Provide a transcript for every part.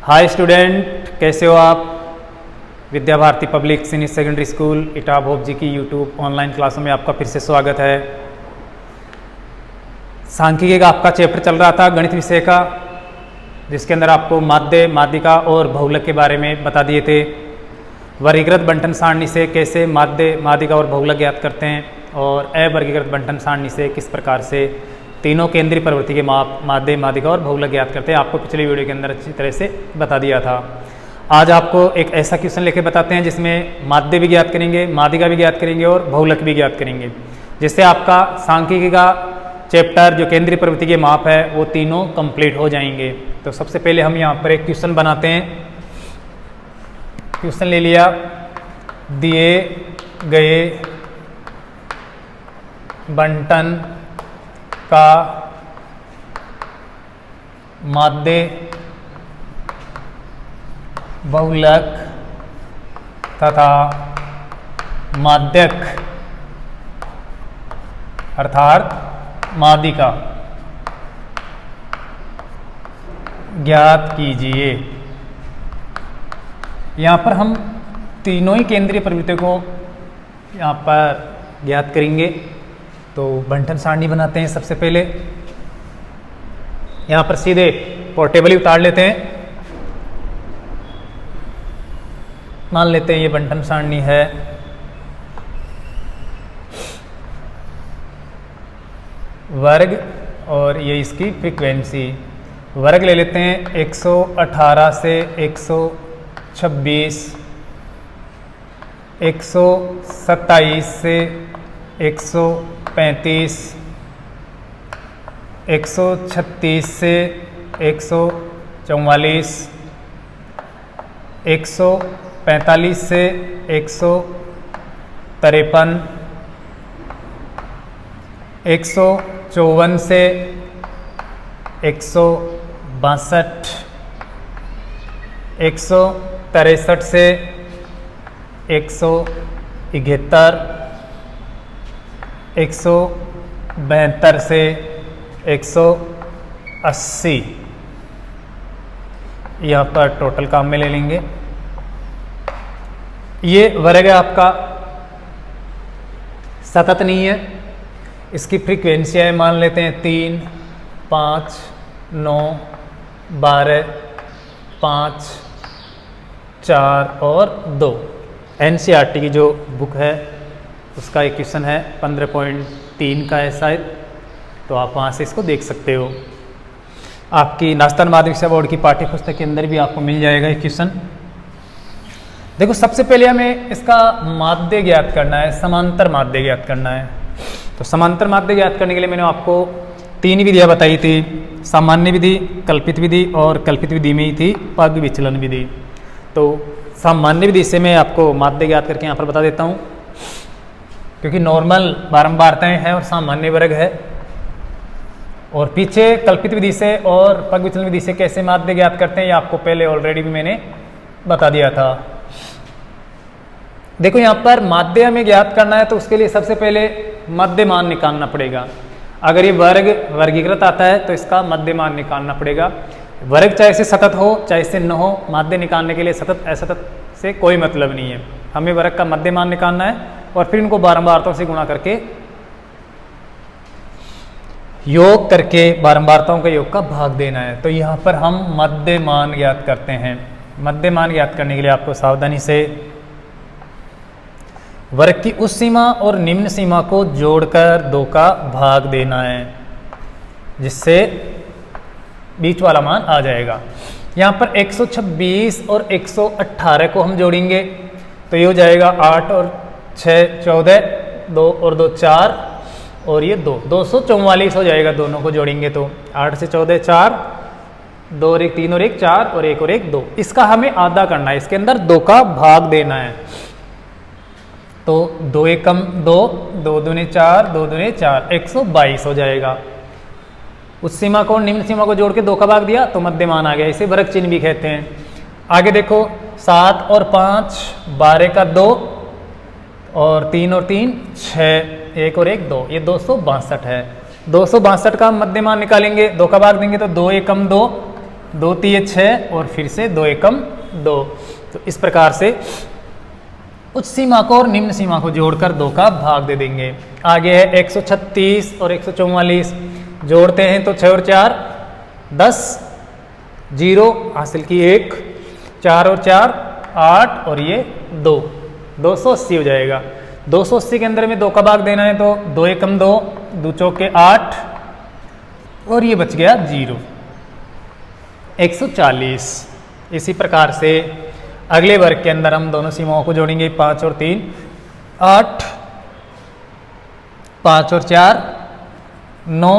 Hi student, कैसे हो आप। Vidya Bharati public senior secondary school इटाब होप जी की यूट्यूब ऑनलाइन क्लासों में आपका फिर से स्वागत है। सांख्यिकी का आपका चैप्टर चल रहा था गणित विषय का, जिसके अंदर आपको माध्य, माध्यिका और बहुलक के बारे में बता दिए थे। वर्गीकृत बंटन सारणी से कैसे माध्य, माध्यिका और बहुलक ज्ञात करते हैं और अवर्गीकृत बंटन सारणी से किस प्रकार से तीनों केंद्रीय प्रवृत्ति के माप माध्य, माध्यिका और बहुलक ज्ञात करते हैं, आपको पिछले वीडियो के अंदर अच्छी तरह से बता दिया था। आज आपको एक ऐसा क्वेश्चन लेके बताते हैं जिसमें माध्य भी ज्ञात करेंगे, माध्यिका भी ज्ञात करेंगे और बहुलक भी ज्ञात करेंगे, जिससे आपका सांख्यिकी का चैप्टर जो केंद्रीय प्रवृत्ति के माप है वो तीनों कंप्लीट हो जाएंगे। तो सबसे पहले हम यहाँ पर एक क्वेश्चन बनाते हैं। क्वेश्चन ले लिया, दिए गए बंटन का माध्य, बहुलक तथा माध्यक अर्थात माध्यिका ज्ञात कीजिए। यहाँ पर हम तीनों ही केंद्रीय प्रवृत्तियों को यहाँ पर ज्ञात करेंगे। तो बंटन सारणी बनाते हैं। सबसे पहले यहाँ पर सीधे पोर्टेबल ही उतार लेते हैं। मान लेते हैं ये बंटन सारणी है। वर्ग और ये इसकी फ्रीक्वेंसी। वर्ग ले लेते हैं 118 से 126, 127 से 135, 136 से 144, 145 से 153, 154 से 162, 163 से 171, 172 से 180। यहाँ पर टोटल काम में ले लेंगे। ये वर्ग है आपका, सतत नहीं है। इसकी फ्रीक्वेंसी है, मान लेते हैं 3, 5, 9, 12, 5, 4 और 2। NCERT की जो बुक है उसका एक क्वेश्चन है 15.3 का है शायद, तो आप वहाँ से इसको देख सकते हो। आपकी नास्तान माध्यमिक शिक्षा बोर्ड की पाठ्य पुस्तक के अंदर भी आपको मिल जाएगा ये क्वेश्चन। देखो, सबसे पहले हमें इसका माध्य ज्ञात करना है, समांतर माध्य ज्ञात करना है। तो समांतर माध्य ज्ञात करने के लिए मैंने आपको 3 विधियाँ बताई थी, सामान्य विधि, कल्पित विधि और कल्पित विधि में ही थी पग विचलन विधि। तो सामान्य विधि से मैं आपको माध्य ज्ञात करके यहाँ पर बता देता हूँ, क्योंकि नॉर्मल बारंबारताएं हैं और सामान्य वर्ग है। और पीछे कल्पित विधि से और पग विचलन विधि से कैसे माध्य ज्ञात करते हैं ये आपको पहले ऑलरेडी भी मैंने बता दिया था। देखो, यहाँ पर माध्य हमें ज्ञात करना है तो उसके लिए सबसे पहले मध्य मान निकालना पड़ेगा। अगर ये वर्ग वर्गीकृत आता है तो इसका मध्य मान निकालना पड़ेगा। वर्ग चाहे से सतत हो चाहे से न हो, माध्य निकालने के लिए सतत असतत से कोई मतलब नहीं है। हमें वर्ग का मध्य मान निकालना है और फिर इनको बारंबारताओं से गुणा करके योग करके बारंबारताओं के योग का भाग देना है। तो यहाँ पर हम मध्य मान ज्ञात करते हैं। मध्य मान ज्ञात करने के लिए आपको सावधानी से वर्ग की उस सीमा और निम्न सीमा को जोड़कर 2 का भाग देना है, जिससे बीच वाला मान आ जाएगा। यहाँ पर 126 और 118 को हम जोड़ेंगे तो ये हो जाएगा 8 और 6 14, 2 और 2 4 और ये 2 244 हो जाएगा। दोनों को जोड़ेंगे तो 8 से 14 4, 2 और 1 3 और 1 4 और 1 और 1 2। इसका हमें आधा करना है, इसके अंदर 2 का भाग देना है। तो 2 एकम 2, 2 दूने 4, 2 दूने 4, 122 हो जाएगा। उस सीमा को निम्न सीमा को जोड़ के 2 का भाग दिया तो मध्य मान आ गया। इसे वर्ग चिन्ह भी कहते हैं। आगे देखो, 7 और 5 12 का 2 और 3 और 3 6, 1 और 1 2, ये 262 है। 262 का मध्यमान निकालेंगे, 2 का भाग देंगे तो 2 एकम 2, 2 तिये 6 और फिर से 2 एकम 2। तो इस प्रकार से उच्च सीमा को और निम्न सीमा को जोड़कर 2 का भाग दे देंगे। आगे है 136 और 144, जोड़ते हैं तो 6 और 4 10, 0 हासिल की 1, 4 और 4 8 और ये 2, 280 हो जाएगा। 280 के अंदर में 2 का भाग देना है तो 2 एकम 2, 2 चौके 8 और ये बच गया 0, 140। इसी प्रकार से अगले वर्ग के अंदर हम दोनों सीमाओं को जोड़ेंगे, 5 और 3 8, 5 और 4 9,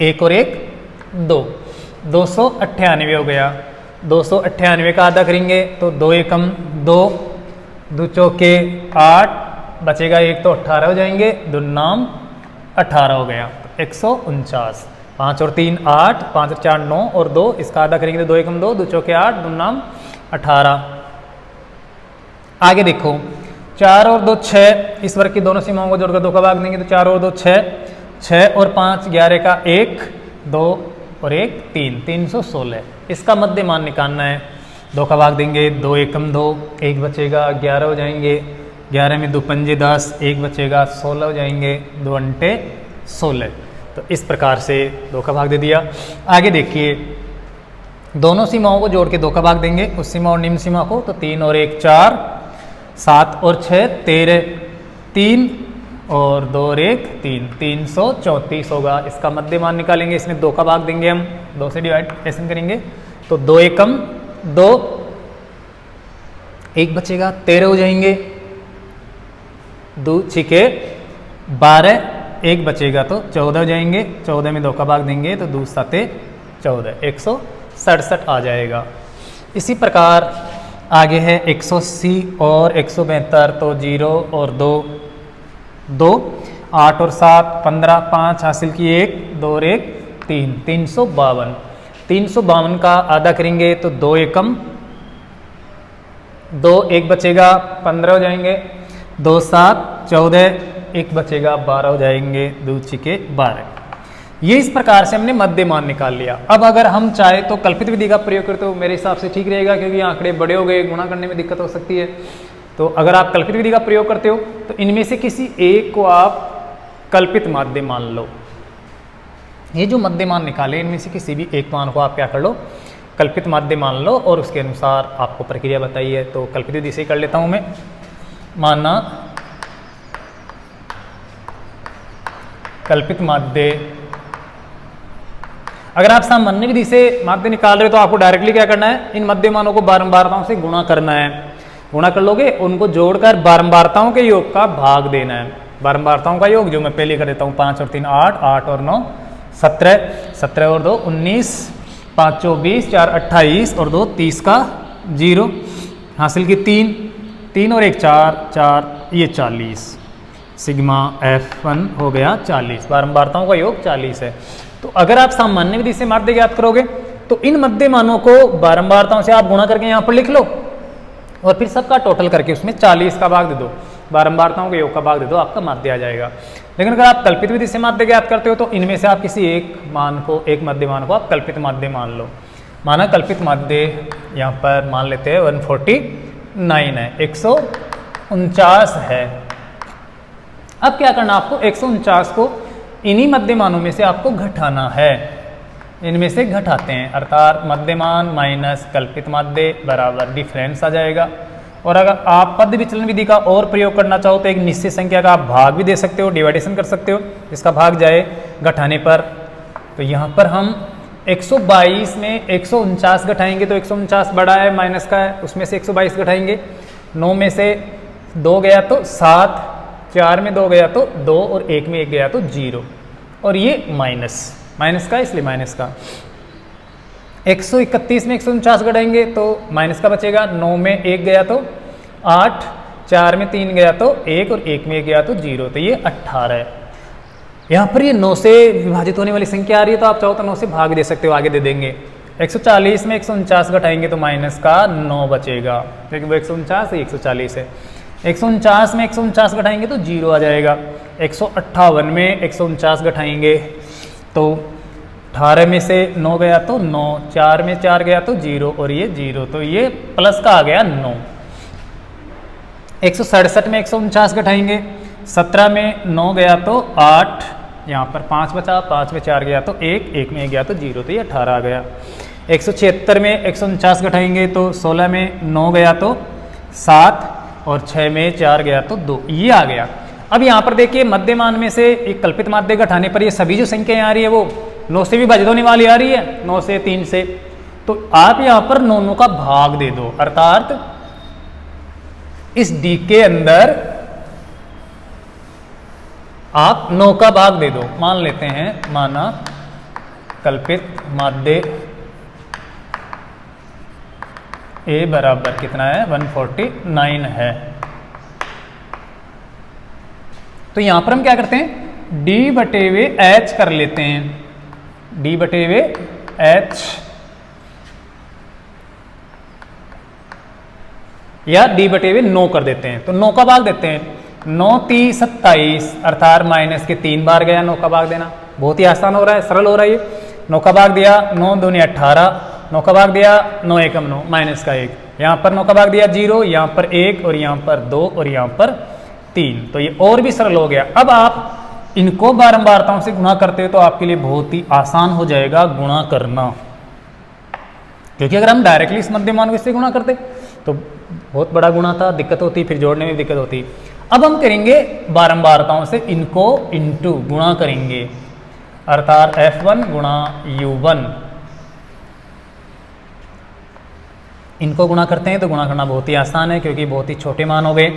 1 और 1 2, 298 हो गया। 298 का आधा करेंगे तो 2 एकम 2, 2 चौके 8 बचेगा 1 तो 18 हो जाएंगे, 2 नाम 18 हो गया, 149। 5 और 3 8, 5 और 4 9 और 2, इसका आधा करेंगे तो 2 एकम 2, 2 चौके 8, 2 नाम 18। आगे देखो 4 और 2 6, इस वर्ग की दोनों सीमाओं को जोड़कर 2 का भाग देंगे तो 4 और 2 6, 6 और 5 11 का 1 2 और 1 3, 316। इसका मध्य मान निकालना है, 2 का भाग देंगे, 2 एकम 2, 1 बचेगा 11 हो जाएंगे, 11 में 2 पंजे 10, 1 बचेगा 16 हो जाएंगे, 2 अंटे 16। तो इस प्रकार से 2 का भाग दे दिया। आगे देखिए दोनों सीमाओं को जोड़ के 2 का भाग देंगे, उस सीमा और निम्न सीमा को, तो 3 और 1 4, 7 और 6 13, 3 और 2 और 1 3, 334 होगा। इसका मध्य मान निकालेंगे, इसमें 2 का भाग देंगे हम, 2 से डिवाइड करेंगे तो 2 एकम 2, 1 बचेगा 13 हो जाएंगे, 2 छिके 12, 1 बचेगा तो 14 हो जाएंगे, 14 में 2 का भाग देंगे तो 2 7 14, 167 आ जाएगा। इसी प्रकार आगे है 180 और 172, तो 0 और 2 2, 8 और 7 15, 5 हासिल की 1 2 और 1 3, 352। 352 का आधा करेंगे तो 2 एकम 2, 1 बचेगा 15 हो जाएंगे, 2 7 14, 1 बचेगा 12 हो जाएंगे, 2 छिके 12। ये इस प्रकार से हमने मध्य मान निकाल लिया। अब अगर हम चाहे तो कल्पित विधि का प्रयोग करते हो मेरे हिसाब से ठीक रहेगा, क्योंकि आंकड़े बड़े हो गए, गुणा करने में दिक्कत हो सकती है। तो अगर आप कल्पित विधि का प्रयोग करते हो तो इनमें से किसी एक को आप कल्पित माध्य मान लो। ये जो मध्य मान निकाले इनमें से किसी भी एक मान को आप क्या कर लो, कल्पित माध्य मान लो, और उसके अनुसार आपको प्रक्रिया बताई है। तो कल्पित विधि से कर लेता हूं मैं। माना कल्पित माध्य, अगर आप सामान्य विधि से माध्य निकाल रहे हो तो आपको डायरेक्टली क्या करना है, इन मध्य मानों को बारंबारताओं से गुणा करना है। गुणा कर लोगे, उनको जोड़कर बारंबारताओं के योग का भाग देना है। बारंबारताओं का योग जो मैं पहले कर देता हूँ, 5 और 3 8, 8 और 9 17, 17 और 2 19, 5 24, 4 28 और 2 30 का 0 हासिल की 3, 3 और 1 4, 4 ये 40, सिग्मा F1 हो गया 40। बारंबारताओं का योग 40 है। तो अगर आप सामान्य विधि से माध्य ज्ञात करोगे तो इन मध्य मानों को बारंबारताओं से आप गुणा करके यहाँ पर लिख लो और फिर सबका टोटल करके उसमें 40 का भाग दे दो, बारंबारताओं के योग का भाग दे दो, आपका माध्य आ जाएगा। लेकिन अगर आप कल्पित विधि से माध्य ज्ञात करते हो तो इनमें से आप किसी एक मान को, एक मध्य मान को आप कल्पित माध्य मान लो। माना कल्पित माध्य यहाँ पर मान लेते हैं 149 है, 149 है। अब क्या करना आपको, 149 को इन्हीं मध्यमानों में से आपको घटाना है। इनमें से घटाते हैं, अर्थात मध्यमान माइनस कल्पित माध्य बराबर डिफरेंस आ जाएगा। और अगर आप पद विचलन विधि का और प्रयोग करना चाहो तो एक निश्चित संख्या का आप भाग भी दे सकते हो, डिवाइडेशन कर सकते हो, इसका भाग जाए घटाने पर। तो यहाँ पर हम 122 में 149 घटाएंगे तो 149 बड़ा है, माइनस का है, उसमें से 122 घटाएंगे। 9 में से 2 गया तो 7, 4 में 2 गया तो 2 और 1 में 1 गया तो 0, और ये माइनस का, इसलिए माइनस का। 131 में 149 घटाएंगे तो माइनस का बचेगा। 9 में 1 गया तो 8, 4 में 3 गया तो 1 और 1 में 1 गया तो 0, तो ये 18 है। यहाँ पर ये 9 से विभाजित होने वाली संख्या आ रही है तो आप चाहो तो 9 से भाग दे सकते हो, आगे दे देंगे। 140 में 149 घटाएंगे तो माइनस का 9 बचेगा, क्योंकि वो 149 है, 140 है। 149 में 149 घटाएंगे तो 0 आ जाएगा। 158 में 149 घटाएंगे तो 18 में से 9 गया तो 9, 4 में 4 गया तो 0 और ये 0, तो ये प्लस का आ गया 9। 167 में 149 घटाएंगे, 17 में 9 गया तो 8, यहाँ पर 5 बचा, 5 में 4 गया तो 1, 1 में 1 गया तो 0, तो ये 18 आ गया। 176 में 149 घटाएंगे तो 16 में 9 गया तो 7 और 6 में 4 गया तो 2, ये आ गया। अब यहाँ पर देखिए मध्यमान में से एक कल्पित माध्य घटाने पर ये सभी जो संख्याएं आ रही है वो 9 से भी भाजित होने वाली आ रही है, 9 से 3 से, तो आप यहाँ पर 9 का भाग दे दो, अर्थात इस डी के अंदर आप 9 का भाग दे दो। मान लेते हैं, माना कल्पित माध्य ए बराबर कितना है, 149 है। तो यहां पर हम क्या करते हैं, डी बटे वे एच कर लेते हैं, डी बटे वे एच या डी बटे वे 9 कर देते हैं। तो 9 का भाग देते हैं, 9 3 27, अर्थात माइनस के 3 बार गया 9 का भाग देना, बहुत ही आसान हो रहा है, सरल हो रहा है ये। 9 का भाग दिया, 9 दूनी 18, 9 का भाग दिया, 9 एकम 9, माइनस का 1, यहाँ पर 9 का भाग दिया 0, यहाँ पर 1 और यहाँ पर 2 और यहाँ पर 3, तो ये और भी सरल हो गया। अब आप इनको बारंबारताओं से गुणा करते हो तो आपके लिए बहुत ही आसान हो जाएगा गुणा करना, क्योंकि अगर हम डायरेक्टली इस मध्यमान को इससे गुणा करते तो बहुत बड़ा गुणा था, दिक्कत होती, फिर जोड़ने में दिक्कत होती। अब हम करेंगे बारंबारताओं से इनको इंटू गुणा करेंगे, अर्थात F1 गुणा U1, इनको गुणा करते हैं तो गुणा करना बहुत ही आसान है क्योंकि बहुत ही छोटे मान हो गए।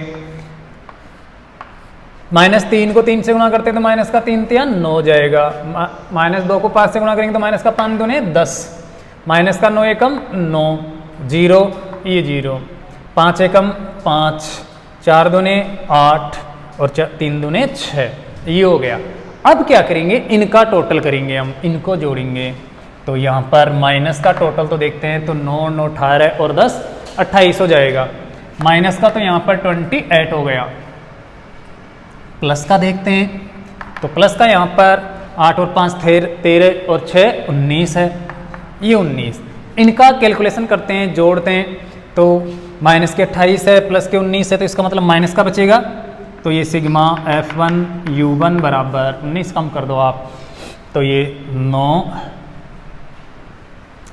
-3 को 3 से गुणा करते हैं तो माइनस का 3 तिया 9 जाएगा, -2 को 5 से गुणा करेंगे तो माइनस का 5 दूने 10, माइनस का 9 एकम 9, 0 ये 0, 5 एकम 5, 4 दूने 8 और 3 दूने 6, ये हो गया। अब क्या करेंगे, इनका टोटल करेंगे, हम इनको जोड़ेंगे। तो यहाँ पर माइनस का टोटल तो देखते हैं, तो 9 9 18 और 10 28 हो जाएगा। माइनस का तो यहाँ पर 28 हो गया। प्लस का देखते हैं, तो प्लस का यहाँ पर 8 और 5 13 और 6 19 है, ये 19। इनका कैलकुलेशन करते हैं, जोड़ते हैं, तो माइनस के 28 है, प्लस के 19 है, तो इसका मतलब माइनस का बचेगा। तो ये सिग्मा F1 U1 बराबर 19 कम कर दो आप, तो ये 9,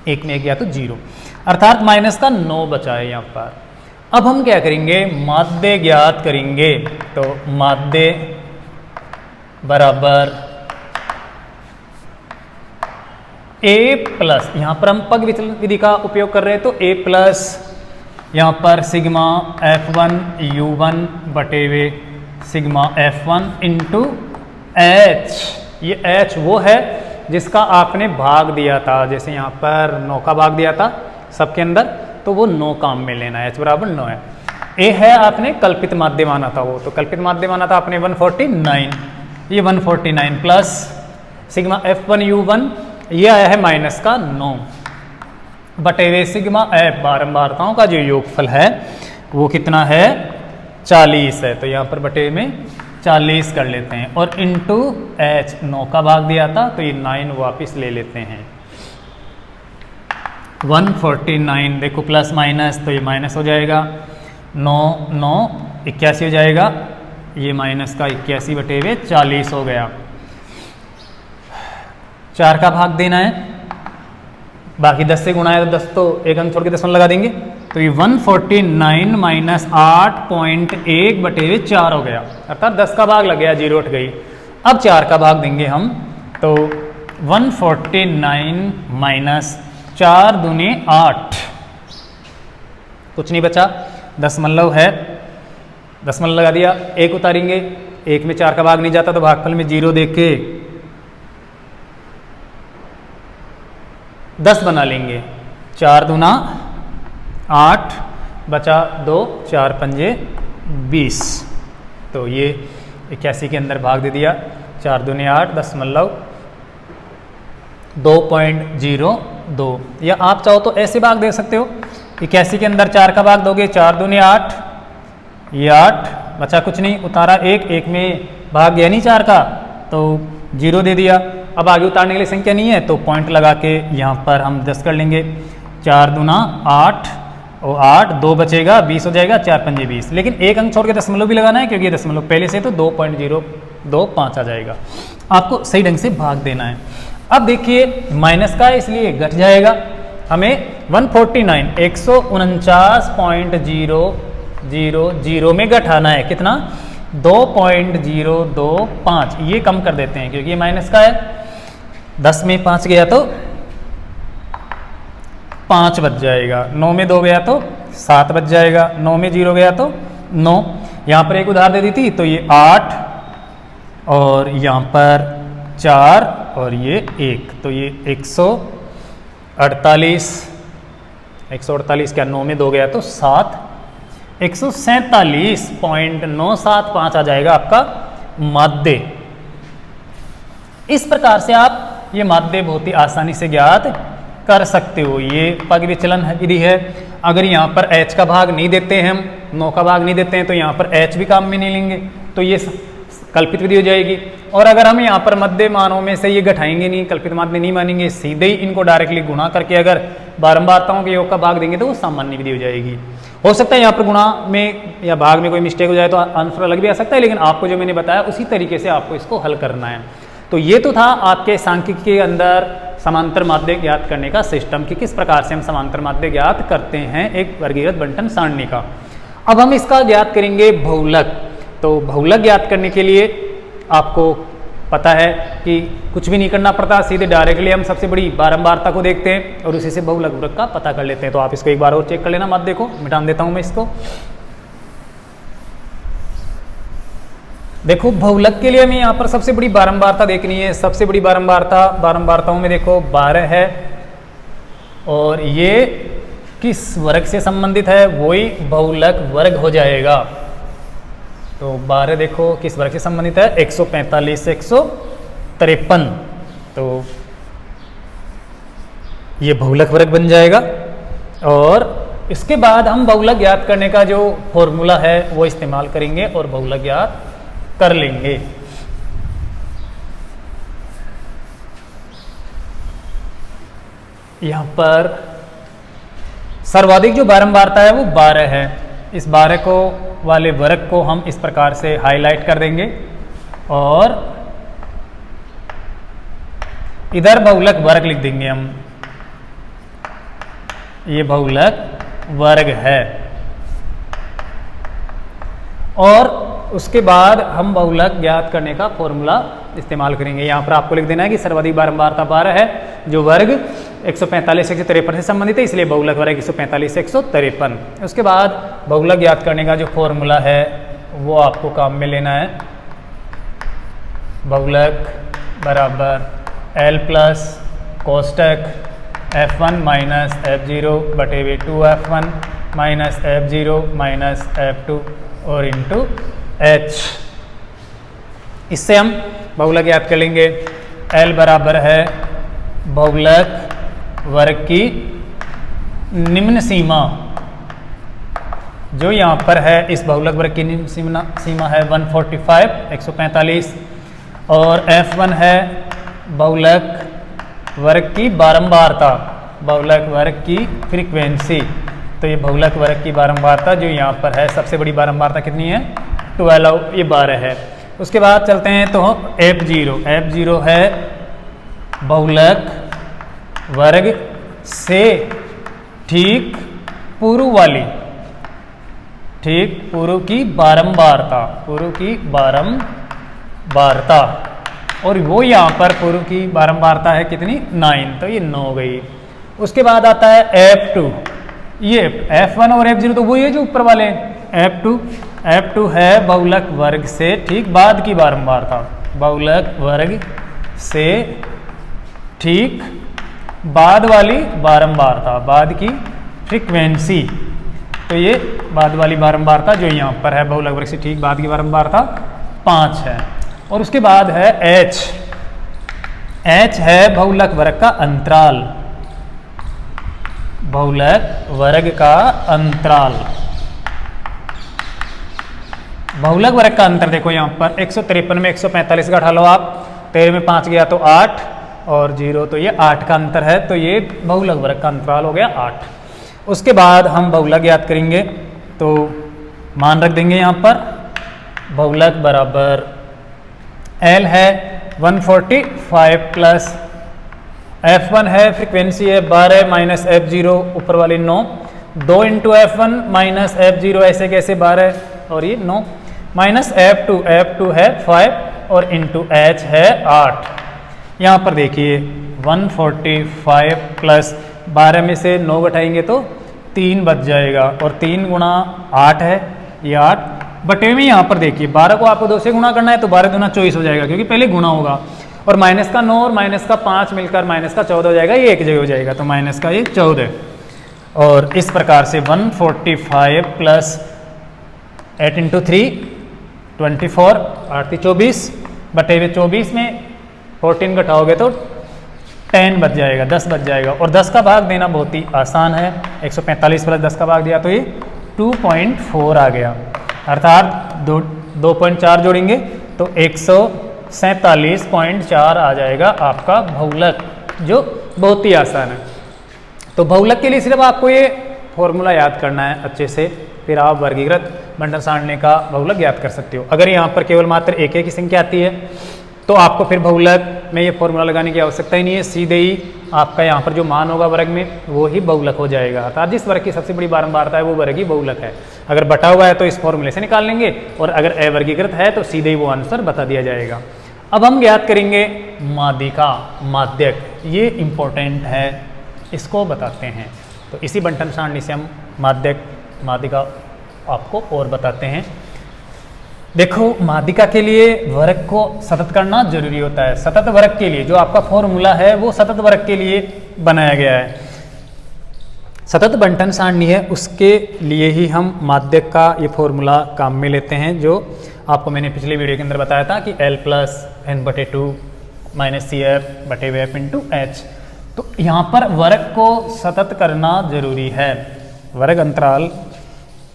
1 में 1 गया तो 0, अर्थात माइनस का 9 बचा है यहाँ पर। अब हम क्या करेंगे, माध्य ज्ञात करेंगे। तो माध्य बराबर A प्लस, यहाँ पर हम पग विचलन विधि का उपयोग कर रहे हैं, तो A प्लस यहाँ पर सिग्मा F1 U1 बटे वे सिग्मा F1 इंटू H, ये H वो है जिसका आपने भाग दिया था, जैसे यहाँ पर 9 का भाग दिया था सबके अंदर, तो वो 9 काम में लेना है, H बराबर 9 है। A है आपने कल्पित माध्य माना था, वो तो कल्पित माध्य माना था आपने 149, ये 149 प्लस सिग्मा F1 U1, ये आया है माइनस का 9 बटे वे सिग्मा F, बारंबारताओं का जो योगफल है वो कितना है, 40 है, तो यहाँ पर बटे में 40 कर लेते हैं, और इंटू H 9 का भाग दिया था तो ये 9 वापस ले लेते हैं। 149 देखो प्लस माइनस, तो ये माइनस हो जाएगा, 9 9 81 हो जाएगा, ये माइनस का 81 बटे वे 40 हो गया। 4 का भाग देना है, बाकी 10 से गुणा है तो 10 तो एक अंक छोड़ के 10 लगा देंगे, तो ये 149 माइनस 8.1 बटे वे 4 हो गया, अर्थात 10 का भाग लग गया, 0 उठ गई। अब 4 का भाग देंगे हम, तो 149 माइनस 4 दूनी 8, कुछ नहीं बचा, दशमलव है, दशमलव लगा दिया, 1 उतारेंगे, 1 में 4 का भाग नहीं जाता तो भागफल में 0 देख के 10 बना लेंगे, 4 दूना 8 बचा 2, 4 पंजे 20, तो ये 81 के अंदर भाग दे दिया, 4 दूनी 8 दशमलव 2.02, या आप चाहो तो ऐसे भाग दे सकते हो, 81 के अंदर 4 का भाग दोगे, 4 दूनी 8, ये 8 बचा कुछ नहीं, उतारा 1, 1 में भाग गया नहीं 4 का तो 0 दे दिया, अब आगे उतारने के लिए संख्या नहीं है तो पॉइंट लगा के यहाँ पर हम 10 कर लेंगे। 4 दूना 8 और 8 2 बचेगा 20 हो जाएगा, 4 पंजे 20। लेकिन एक अंक छोड़ के दशमलव भी लगाना है क्योंकि ये दशमलव पहले से तो 2.025 आ जाएगा। आपको सही ढंग से भाग देना है। अब देखिए माइनस का है इसलिए घट जाएगा, हमें 149 149.000 में घटाना है। कितना? 2.025। ये कम कर देते हैं क्योंकि ये माइनस का है। 10 में 5 गया तो 5 बच जाएगा, 9 में 2 गया तो 7 बच जाएगा, 9 में 0 गया तो 9। यहाँ पर एक उधार दे दी थी तो ये 8 और यहाँ पर 4 और ये 1 तो ये 148 क्या 9 में 2 गया तो 7, 147.975 आ जाएगा आपका माध्य। इस प्रकार से आप ये माध्य बहुत ही आसानी से ज्ञात कर सकते हो। ये पग विचलन विधि है। अगर यहाँ पर h का भाग नहीं देते हैं, हम 9 का भाग नहीं देते हैं तो यहाँ पर h भी काम में नहीं लेंगे तो ये कल्पित विधि हो जाएगी। और अगर हम यहाँ पर मध्य मानों में से ये घटाएंगे नहीं, कल्पित माध्य नहीं मानेंगे, सीधे ही इनको डायरेक्टली गुणा करके अगर बारंबारताओं के योग का भाग देंगे तो वो सामान्य विधि हो जाएगी। हो सकता है यहाँ पर गुणा में या भाग में कोई मिस्टेक हो जाए तो आंसर अलग भी आ सकता है, लेकिन आपको जो मैंने बताया उसी तरीके से आपको इसको हल करना है। तो ये तो था आपके सांख्यिकी के अंदर समांतर माध्य ज्ञात करने का सिस्टम कि किस प्रकार से हम समांतर माध्य ज्ञात करते हैं एक वर्गीकृत बंटन सारणी का। अब हम इसका ज्ञात करेंगे बहुलक। तो बहुलक ज्ञात करने के लिए आपको पता है कि कुछ भी नहीं करना पड़ता, सीधे डायरेक्टली हम सबसे बड़ी बारंबारता को देखते हैं और उसी से बहुलक वर्ग का पता कर लेते हैं। तो आप इसको एक बार और चेक कर लेना माध्य को। मिटा देता हूं मैं इसको। देखो बहुलक के लिए हमें यहाँ पर सबसे बड़ी बारंबारता देखनी है। सबसे बड़ी बारंबारताओं में देखो 12 है और ये किस वर्ग से संबंधित है, वही बहुलक वर्ग हो जाएगा। तो 12 देखो किस वर्ग से संबंधित है, 145 से 153। तो ये बहुलक वर्ग बन जाएगा। और इसके बाद हम बहुलक ज्ञात करने का जो फॉर्मूला है वो इस्तेमाल करेंगे और बहुलक ज्ञात कर लेंगे। यहाँ पर सर्वाधिक जो बारंबारता है वो 12 है। इस 12 को वाले वर्ग को हम इस प्रकार से हाईलाइट कर देंगे और इधर बहुलक वर्ग लिख देंगे हम। ये बहुलक वर्ग है। और उसके बाद हम बहुलक ज्ञात करने का फॉर्मूला इस्तेमाल करेंगे। यहाँ पर आपको लिख देना है कि सर्वाधिक बारंबारता 12 है, जो वर्ग 145 से 153 से संबंधित है, इसलिए बहुलक वर्ग 145 से 153। उसके बाद बहुलक ज्ञात करने का जो फॉर्मूला है वो आपको काम में लेना है। बहुलक बराबर L plus कोष्टक F1 minus F0 बटे 2F1 minus F0 minus F2 और इंटू H। इससे हम बहुलक ज्ञात कर लेंगे। L बराबर है बहुलक वर्ग की निम्न सीमा, जो यहाँ पर है इस बहुलक वर्ग की निम्न सीमा है 145 145 और F1 है बहुलक वर्ग की बारंबारता, बहुलक वर्ग की फ्रीक्वेंसी। तो ये बहुलक वर्ग की बारंबारता जो यहाँ पर है, सबसे बड़ी बारंबारता कितनी है 12, ये 12 है। उसके बाद चलते हैं तो F0 है बहुलक वर्ग से ठीक पूर्व वाली, ठीक पूर्व की बारंबारता, पूर्व की बारंबारता। और वो यहाँ पर पूर्व की बारंबारता है कितनी 9, तो ये 9 हो गई। उसके बाद आता है F2, ये F1 और F0 तो वही है जो ऊपर वाले F2 है बहुलक वर्ग से ठीक बाद की बारंबारता, बहुलक वर्ग से ठीक बाद वाली बारंबारता, बाद की फ्रीक्वेंसी। तो ये बाद वाली बारंबारता जो यहाँ पर है बहुलक वर्ग से ठीक बाद की बारंबारता 5 है। और उसके बाद है H है बहुलक वर्ग का अंतराल, बहुलक वर्ग का अंतराल। बहुलक वर्ग का अंतर देखो यहाँ पर 153 में 145 घटा लो आप 13 में 5 गया तो 8 और 0, तो ये 8 का अंतर है, तो ये बहुलक वर्ग का अंतराल हो गया 8। उसके बाद हम बहुलक ज्ञात करेंगे, तो मान रख देंगे यहाँ पर बहुलक बराबर L है 145 प्लस F1 है फ्रीक्वेंसी है 12 माइनस F0 ऊपर वाली 9, 2 इंटू F1 माइनस F0 ऐसे कैसे 12 और ये 9 माइनस F2 है 5 और इंटू H है 8। यहाँ पर देखिए 145 प्लस 12 में से 9 घटाएंगे तो 3 बच जाएगा और 3 गुणा 8 है, ये 8 बटे में यहाँ पर देखिए 12 को आपको 2 से गुणा करना है तो 12 दूना 24 हो जाएगा क्योंकि पहले गुणा होगा, और माइनस का 9 और माइनस का 5 मिलकर माइनस का 14 हो जाएगा, ये एक जगह हो जाएगा तो माइनस का ये 14। और इस प्रकार से 145 प्लस 8 इंटू 3 24 8 24 बटे में 24 में 14 घटाओगे तो 10 बच जाएगा, 10 बच जाएगा। और 10 का भाग देना बहुत ही आसान है, 145 प्लस 10 का भाग दिया तो ये 2.4 आ गया, अर्थात 2.4 जोड़ेंगे तो 147.4 आ जाएगा आपका बहुलक, जो बहुत ही आसान है। तो बहुलक के लिए सिर्फ आपको ये फॉर्मूला याद करना है अच्छे से, फिर आप वर्गीकृत बंटन सारणी का बहुलक ज्ञात कर सकते हो। अगर यहाँ पर केवल मात्र एक की संख्या आती है तो आपको फिर बहुलक में ये फॉर्मूला लगाने की आवश्यकता ही नहीं है, सीधे ही आपका यहाँ पर जो मान होगा वर्ग में वो ही बहुलक हो जाएगा, अर्थात जिस वर्ग की सबसे बड़ी बारंबारता है वो वर्ग ही बहुलक है। अगर बटा हुआ है तो इस फॉर्मूले से निकाल लेंगे, और अगर अवर्गीकृत है तो सीधे ही वो आंसर बता दिया जाएगा। अब हम ज्ञात करेंगे माध्यिका, माध्यक, ये इंपॉर्टेंट है, इसको बताते हैं। तो इसी बंटन सारणी से हम माध्यक माध्यिका आपको और बताते हैं। देखो माध्यिका के लिए वर्ग को सतत करना जरूरी होता है। सतत वर्ग के लिए जो आपका फॉर्मूला है वो सतत वर्ग के लिए बनाया गया है, सतत बंटन सारणी है, उसके लिए ही हम माध्यक का ये फॉर्मूला काम में लेते हैं, जो आपको मैंने पिछले वीडियो के अंदर बताया था कि L plus n/2 minus CF बटे VF इंटू H। तो यहाँ पर वर्ग को सतत करना जरूरी है, वर्ग अंतराल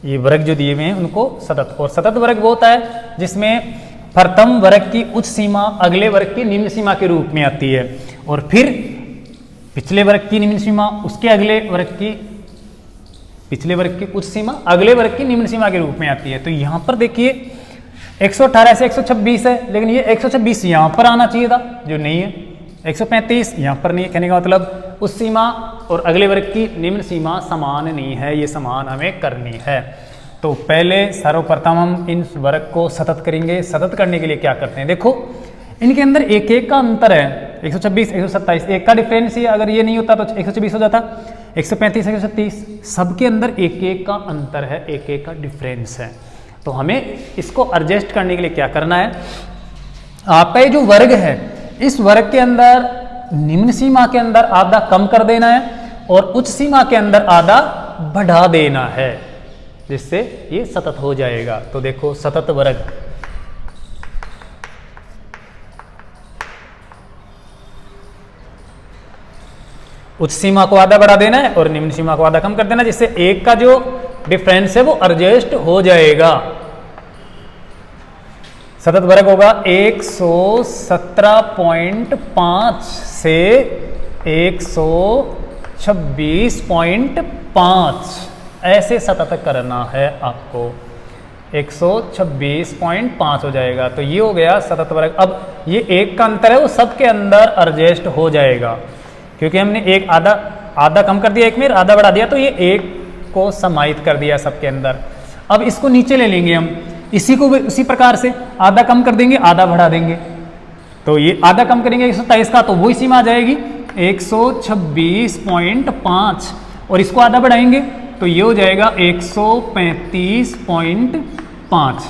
ये वर्ग जो दिए हुए हैं उनको सतत, और सतत वर्ग वो होता है जिसमें प्रथम वर्ग की उच्च सीमा अगले वर्ग की निम्न सीमा के रूप में आती है, और फिर पिछले वर्ग की निम्न सीमा उसके अगले वर्ग की पिछले वर्ग की उच्च सीमा अगले वर्ग की निम्न सीमा के रूप में आती है। तो यहाँ पर देखिए 118 से 126 है, लेकिन ये 126 यहाँ पर आना चाहिए था जो नहीं है, 135 यहाँ पर नहीं, कहने का मतलब उस सीमा और अगले वर्ग की निम्न सीमा समान नहीं है, ये समान हमें करनी है। तो पहले सर्वप्रथम हम इन वर्ग को सतत करेंगे। सतत करने के लिए क्या करते हैं, देखो इनके अंदर एक एक का अंतर है, 126 127 एक का डिफरेंस ही, अगर ये नहीं होता तो 126 हो जाता, 135 136 सबके अंदर एक एक का अंतर है, एक एक का डिफरेंस है। तो हमें इसको एडजस्ट करने के लिए क्या करना है, आपका ये जो वर्ग है इस वर्ग के अंदर निम्न सीमा के अंदर आधा कम कर देना है और उच्च सीमा के अंदर आधा बढ़ा देना है, जिससे ये सतत हो जाएगा। तो देखो सतत वर्ग, उच्च सीमा को आधा बढ़ा देना है और निम्न सीमा को आधा कम कर देना, जिससे एक का जो डिफरेंस है वो एडजस्ट हो जाएगा। सतत वर्ग होगा 117.5 से 126.5, ऐसे सतत करना है आपको, 126.5 हो जाएगा। तो ये हो गया सतत वर्ग। अब ये एक का अंतर है वो सबके अंदर एडजस्ट हो जाएगा, क्योंकि हमने एक आधा कम कर दिया, एक में आधा बढ़ा दिया, तो ये एक को समाहित कर दिया सबके अंदर। अब इसको नीचे ले लेंगे हम, इसी को उसी प्रकार से आधा कम कर देंगे, आधा बढ़ा देंगे, तो ये आधा कम करेंगे 127 का, तो वही सीमा आ जाएगी 126.5, और इसको आधा बढ़ाएंगे तो ये हो जाएगा 135.5।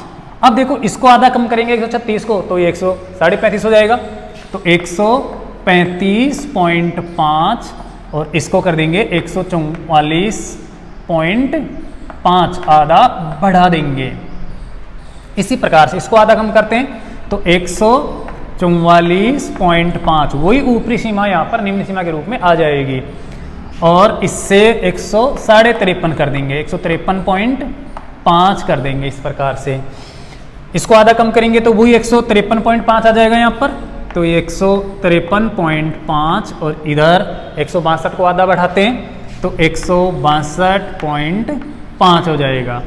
अब देखो इसको आधा कम करेंगे 136 को, तो ये 135.5 हो जाएगा, तो 135.5 और इसको कर देंगे 144.5, आधा बढ़ा देंगे। इसी प्रकार से इसको आधा कम करते हैं तो 144.5, वही ऊपरी सीमा यहाँ पर निम्न सीमा के रूप में आ जाएगी, और इससे 153 कर देंगे, 153.5 कर देंगे। इस प्रकार से इसको आधा कम करेंगे तो वही 153.5 आ जाएगा यहाँ पर, तो ये 153.5 और इधर 162 को आधा बढ़ाते हैं तो 162.5 हो जाएगा।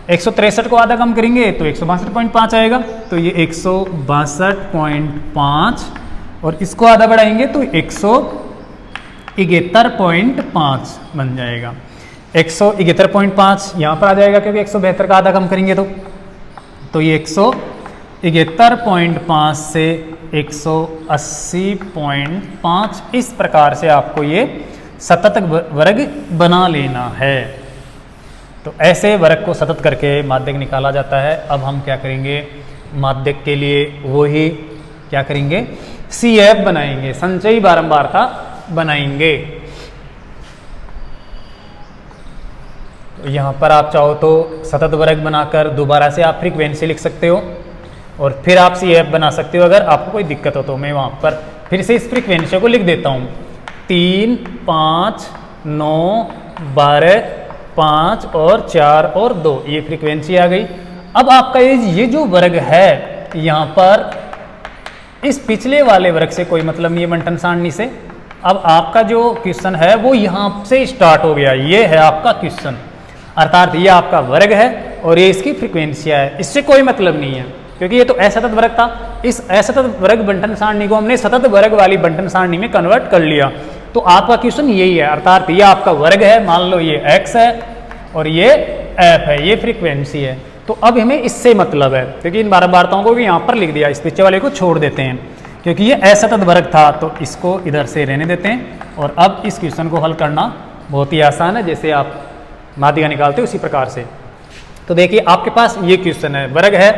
163 को आधा कम करेंगे तो 162.5 आएगा, तो ये 162.5 और इसको आधा बढ़ाएंगे तो 171.5 बन जाएगा। 171.5 यहाँ पर आ जाएगा क्योंकि 172 का आधा कम करेंगे तो ये 171.5 से 180.5 इस प्रकार से आपको ये सतत वर्ग बना लेना है। तो ऐसे वर्ग को सतत करके माध्यक निकाला जाता है। अब हम क्या करेंगे, माध्यक के लिए वही क्या करेंगे, CF बनाएंगे, संचयी बारंबारता बनाएंगे। तो यहाँ पर आप चाहो तो सतत वर्ग बनाकर दोबारा से आप फ्रीक्वेंसी लिख सकते हो और फिर आप CF बना सकते हो। अगर आपको कोई दिक्कत हो तो मैं वहाँ पर फिर से इस फ्रीक्वेंसी को लिख देता हूँ। 3, 5, 9, 12, 5 और 4 और 2 ये फ्रीक्वेंसी आ गई। अब आपका ये जो वर्ग है यहाँ पर इस पिछले वाले वर्ग से कोई मतलब नहीं है बंटन सारणी से। अब आपका जो क्वेश्चन है वो यहाँ से स्टार्ट हो गया, ये है आपका क्वेश्चन, अर्थात ये आपका वर्ग है और ये इसकी फ्रीक्वेंसियाँ है। इससे कोई मतलब नहीं है क्योंकि ये तो असतत वर्ग था। इस असतत वर्ग बंटन सारणी को हमने सतत वर्ग वाली बंटन सारणी में कन्वर्ट कर लिया। तो आपका क्वेश्चन यही है, अर्थात ये आपका वर्ग है, मान लो ये x है और ये f है, ये फ्रीक्वेंसी है। तो अब हमें इससे मतलब है क्योंकि इन बारंबारताओं को भी यहाँ पर लिख दिया, इस पीछे वाले को छोड़ देते हैं क्योंकि ये असतत वर्ग था तो इसको इधर से रहने देते हैं। और अब इस क्वेश्चन को हल करना बहुत ही आसान है, जैसे आप माध्यिका निकालते हो उसी प्रकार से। तो देखिए आपके पास ये क्वेश्चन है, वर्ग है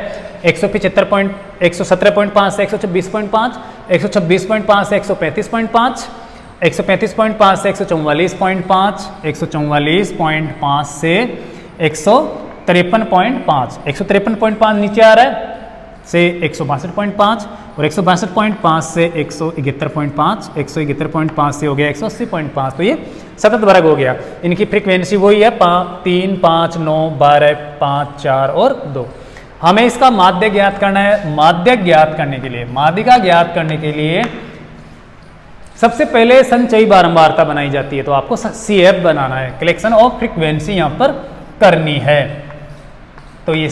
117.5 से 126.5, 126.5 से 135.5, 135.5 से 144.5, 144.5 से 153.5, 153.5 नीचे आ रहा है से 162.5 और 162.5 से 171.5, 171.5 से हो गया 180.5। तो ये सतत वर्ग हो गया। इनकी फ्रीक्वेंसी वही है 3, 5, 9, 12, 5, 4 और 2। हमें इसका माध्यक ज्ञात करना है। माध्यक ज्ञात करने के लिए, माध्यिका ज्ञात करने के लिए सबसे पहले संचयी बारंबारता बनाई जाती है। तो आपको CF बनाना है, कलेक्शन ऑफ फ्रीक्वेंसी यहाँ पर करनी है। तो ये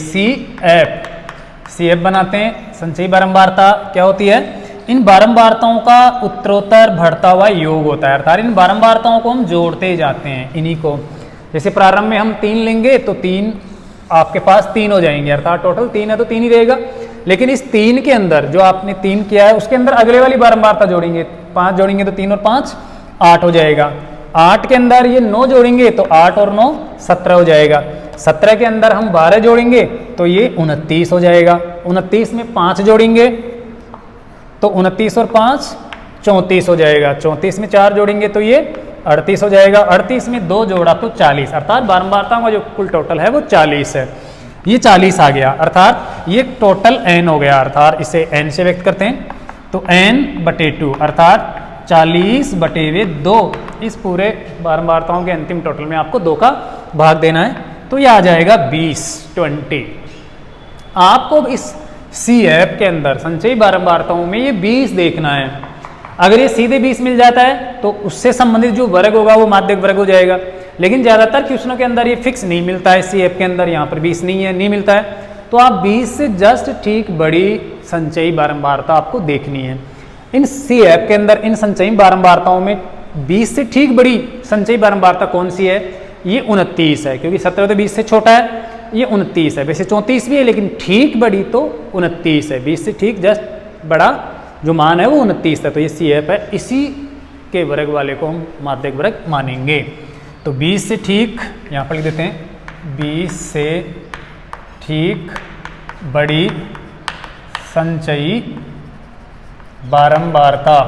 CF बनाते हैं। संचयी बारंबारता क्या होती है, इन बारंबारताओं का उत्तरोत्तर बढ़ता हुआ योग होता है, अर्थात इन बारंबारताओं को हम जोड़ते जाते हैं इन्हीं को। जैसे प्रारंभ में हम 3 लेंगे तो 3 आपके पास 3 हो जाएंगे, अर्थात टोटल 3 है तो 3 ही रहेगा। लेकिन इस 3 के अंदर जो आपने 3 किया है उसके अंदर अगले वाली बारंबारता जोड़ेंगे, 5 जोड़ेंगे तो 3 और 5 8 हो जाएगा। 8 के अंदर ये 9 जोड़ेंगे तो 8 और 9 17 हो जाएगा। 17 के अंदर हम 12 जोड़ेंगे तो ये 29 हो जाएगा। 29 में 5 जोड़ेंगे तो 29 और 5 34 हो जाएगा। 34 में 4 जोड़ेंगे तो ये 38 हो जाएगा। 38 में 2 जोड़ा तो 40, अर्थात बारंबारताओं का जो कुल टोटल है वो 40 है। ये 40 आ गया, अर्थात ये टोटल n हो गया, अर्थात इसे n से व्यक्त करते हैं तो n/2 अर्थात 40/2। इस पूरे बारंबारताओं के अंतिम टोटल में आपको 2 का भाग देना है तो ये आ जाएगा 20। आपको इस CF के अंदर संचयी बारंबारताओं में ये 20 देखना है। अगर ये सीधे 20 मिल जाता है तो उससे संबंधित जो वर्ग होगा वो माध्यक वर्ग हो जाएगा। लेकिन ज़्यादातर क्वेश्चनों के अंदर ये फिक्स नहीं मिलता है, CF के अंदर यहाँ पर 20 नहीं मिलता है। तो आप 20 से जस्ट ठीक बड़ी संचयी बारंबारता आपको देखनी है। इन CF के अंदर इन संचयी बारंबारताओं में 20 से ठीक बड़ी संचयी बारंबारता कौन सी है, ये 29 है, क्योंकि 17 तो 20 से छोटा है, ये 29 है। वैसे 34 भी है लेकिन ठीक बड़ी तो 29 है, 20 से ठीक जस्ट बड़ा जो मान है वो 29 है। तो ये CF है, इसी के वर्ग वाले को हम माध्यक वर्ग मानेंगे। तो 20 से ठीक यहाँ पर लिख देते हैं, 20 से ठीक बड़ी संचयी बारंबारता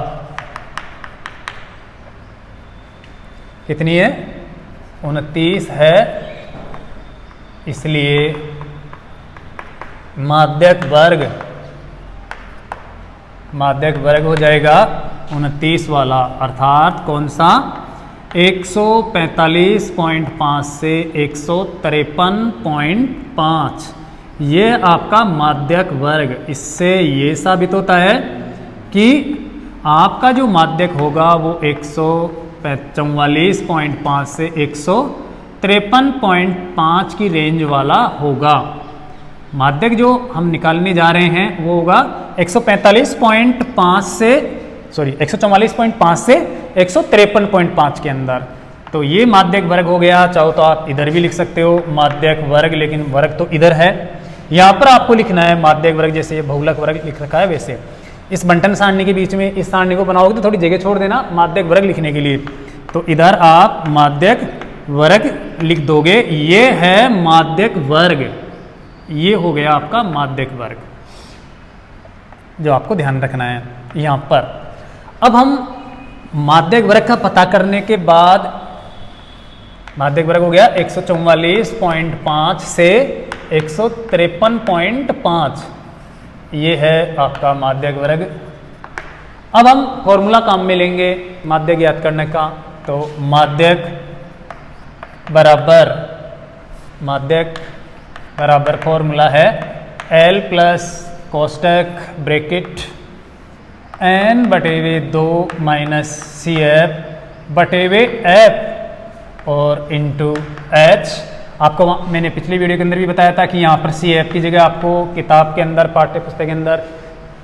कितनी है, 29 है, इसलिए माध्यक वर्ग हो जाएगा 29 वाला, अर्थात कौन सा, 145.5 से 153.5 ये आपका माध्यक वर्ग। इससे ये साबित होता है कि आपका जो माध्यक होगा वो 144.5 से 153.5 की रेंज वाला होगा। माध्यक जो हम निकालने जा रहे हैं वो होगा 144.5 से 153.5 के अंदर। तो ये माध्यक वर्ग हो गया। चाहो तो आप इधर भी लिख सकते हो माध्यक वर्ग, लेकिन वर्ग तो इधर है, यहाँ पर आपको लिखना है माध्यक वर्ग, जैसे ये बहुलक वर्ग लिख रखा है वैसे। इस बंटन सारणी के बीच में इस सारणी को बनाओगे तो थोड़ी जगह छोड़ देना माध्यक वर्ग लिखने के लिए। तो इधर आप माध्यक वर्ग लिख दोगे। ये है माध्यक वर्ग, ये हो गया आपका माध्यक वर्ग, जो आपको ध्यान रखना है यहाँ पर। अब हम माध्यक वर्ग का पता करने के बाद, माध्यक वर्ग हो गया 144.5 से 153.5, ये है आपका माध्यक वर्ग। अब हम फॉर्मूला काम में लेंगे माध्यक ज्ञात करने का। तो माध्यक बराबर फॉर्मूला है L प्लस कोष्टक ब्रैकेट n बटे हुए 2 माइनस CF बटे हुए F और इंटू H। आपको मैंने पिछली वीडियो के अंदर भी बताया था कि यहाँ पर CF की जगह आपको किताब के अंदर, पाठ्य पुस्तक के अंदर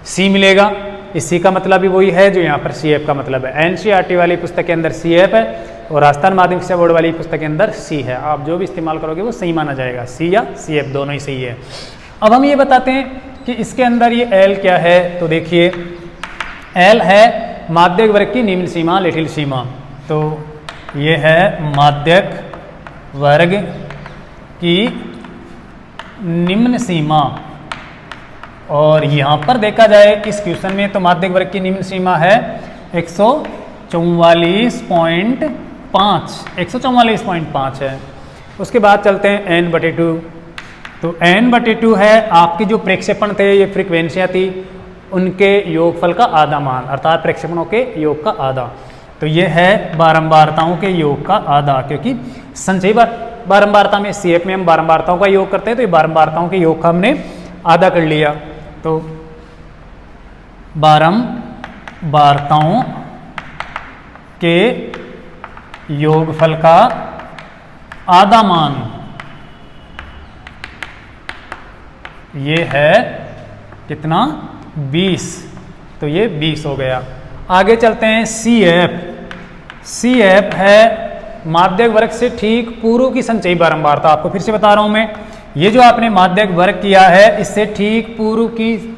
C मिलेगा। इस C का मतलब भी वही है जो यहाँ पर CF का मतलब है। NCERT वाली पुस्तक के अंदर CF है और राजस्थान माध्यमिक शिक्षा बोर्ड वाली पुस्तक के अंदर C है। आप जो भी इस्तेमाल करोगे वो सही माना जाएगा, C या CF दोनों ही सही है। अब हम ये बताते हैं कि इसके अंदर ये L क्या है। तो देखिए L है माध्यक वर्ग की निम्न सीमा, लिटिल सीमा। तो ये है माध्यक वर्ग की निम्न सीमा। और यहाँ पर देखा जाए इस क्वेश्चन में तो माध्यक वर्ग की निम्न सीमा है 144.5 है। उसके बाद चलते हैं n/2। तो n/2 है आपके जो प्रेक्षेपण थे, ये फ्रीक्वेंसियाँ थी, उनके योगफल का आधा मान, अर्थात प्रेक्षेपणों के योग का आधा। तो ये है बारंबारताओं के योग का आधा, क्योंकि संचयी बारंबारता में CF में हम बारंबारताओं का योग करते हैं, तो ये बारंबारताओं के योग का हमने आधा कर लिया। तो बारंबारताओं के योगफल का आधा मान ये है कितना, 20। तो ये 20 हो गया। आगे चलते हैं CF है माध्यक वर्ग से ठीक पूर्व की संचयी बारंबारता। आपको फिर से बता रहा हूं मैं, ये जो आपने माध्यक वर्ग किया है इससे ठीक पूर्व की